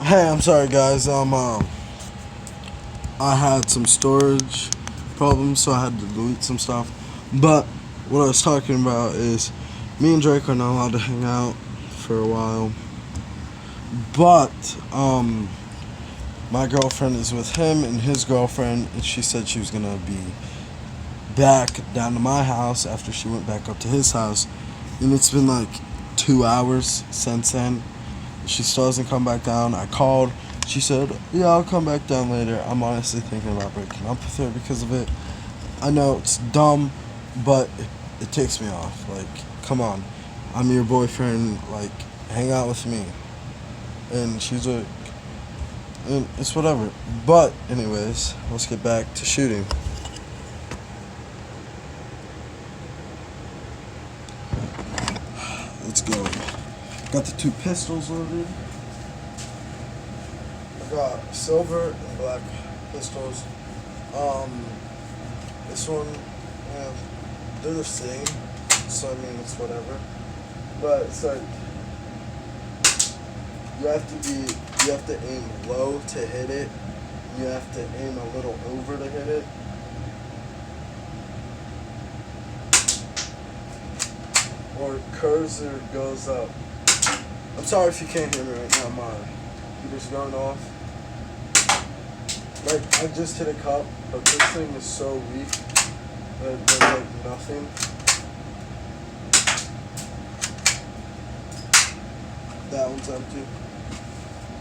Hey, I'm sorry, guys. I had some storage problems, so I had to delete some stuff. But what I was talking about is me and Drake are not allowed to hang out for a while. But my girlfriend is with him and his girlfriend, and she said she was gonna be back down to my house after she went back up to his house. And it's been like 2 hours since then. She still hasn't come back down. I called. She said, "Yeah, I'll come back down later." I'm honestly thinking about breaking up with her because of it. I know it's dumb, but it takes me off. Like, come on. I'm your boyfriend. Like, hang out with me. And she's like, and it's whatever. But, anyways, let's get back to shooting. Let's go. Got the two pistols loaded. I got silver and black pistols. This one, they're the same, so I mean it's whatever. But it's like you have to aim low to hit it. You have to aim a little over to hit it. Or it curves or it goes up. I'm sorry if you can't hear me right now. My computer's going off. Like, I just hit a cup, but this thing is so weak that it does like nothing. That one's empty.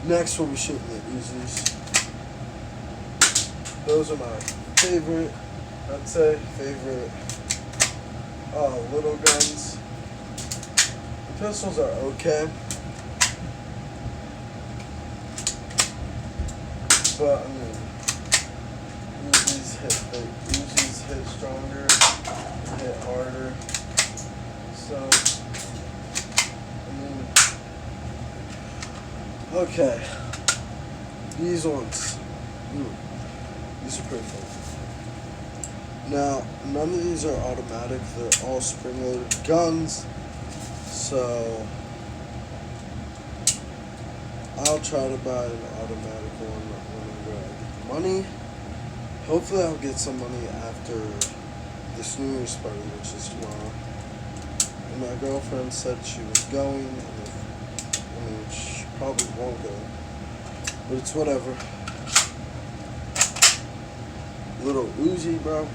Next, we'll be shooting the Uzis. Those are my favorite, I'd say, favorite little guns. The pistols are okay. But, I mean, Uzis hit stronger, they hit harder. So, I mean, okay. These ones, these are pretty fun. Now, none of these are automatic, they're all spring-loaded guns. So, I'll try to buy an automatic one whenever I get the money. Hopefully I'll get some money after this New Year's party, which is tomorrow. And my girlfriend said she was going, and she probably won't go. But it's whatever. Little Uzi, bro.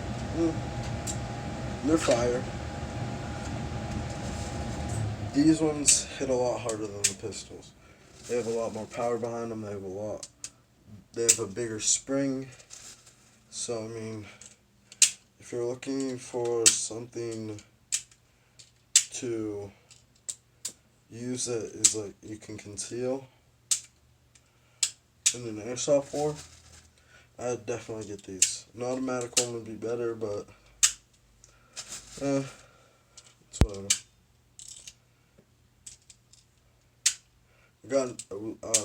They're fire. These ones hit a lot harder than the pistols. They have a lot more power behind them. They have a bigger spring. So, I mean, if you're looking for something to use that is like you can conceal in an airsoft war, I'd definitely get these. An automatic one would be better, but it's whatever.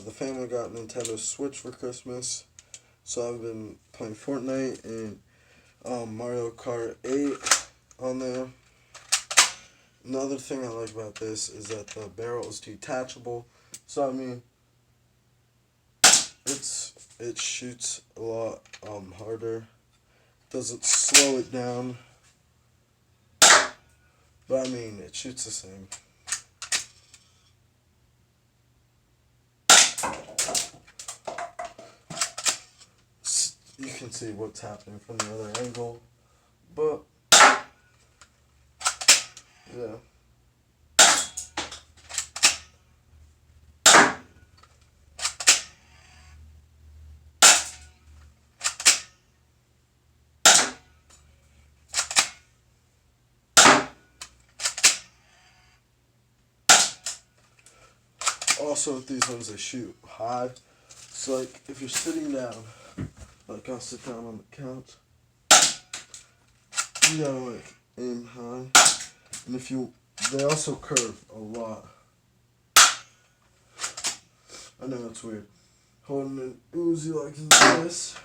The family got Nintendo Switch for Christmas, so I've been playing Fortnite and Mario Kart 8 on there. Another thing I like about this is that the barrel is detachable, so I mean, it shoots a lot harder. Doesn't slow it down, but I mean, it shoots the same. You can see what's happening from the other angle, but yeah. Also, with these ones, they shoot high. So, like, if you're sitting down, like I'll sit down on the couch, you gotta, like, aim high. And they also curve a lot. I know it's weird. Holding an Uzi like this.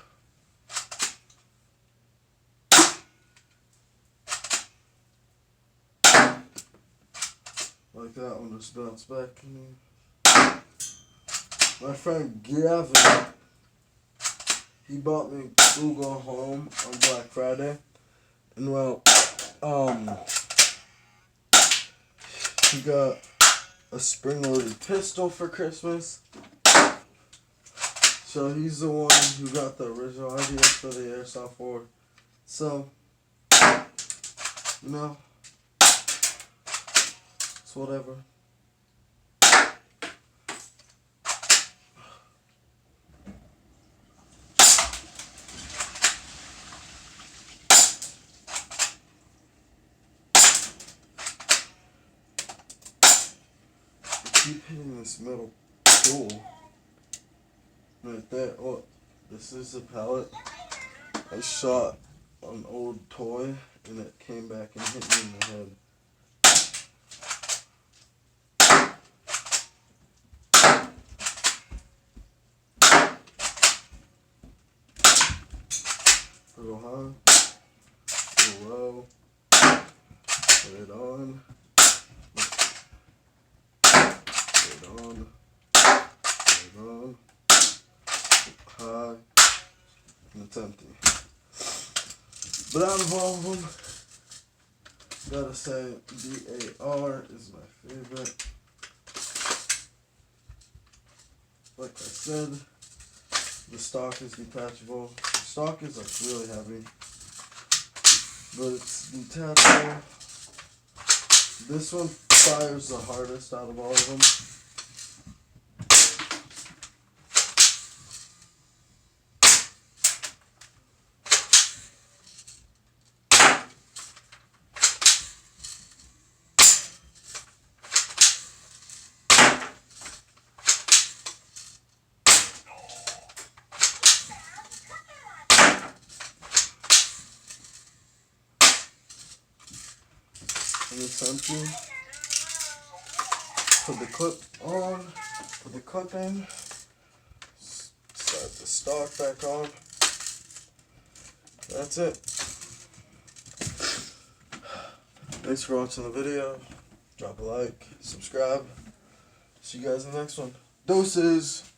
Like that one just bounced back. My friend Gavin, he bought me Google Home on Black Friday. And well, he got a spring-loaded pistol for Christmas. So he's the one who got the original idea for the airsoft board. So, you know, it's whatever. Keep hitting this metal tool right there. Oh, this is a pellet. I shot an old toy and it came back and hit me in the head. Go high, go low, put it on, put it on, put it on, high, and it's empty. But out of all of them, gotta say DAR is my favorite. Like I said, the stock is detachable. The stock is like really heavy, but it's detachable. This one fires the hardest out of all of them. And it's empty. Put the clip on, put the clip in, set the stock back on. That's it. Thanks for watching the video. Drop a like, subscribe. See you guys in the next one. Doses!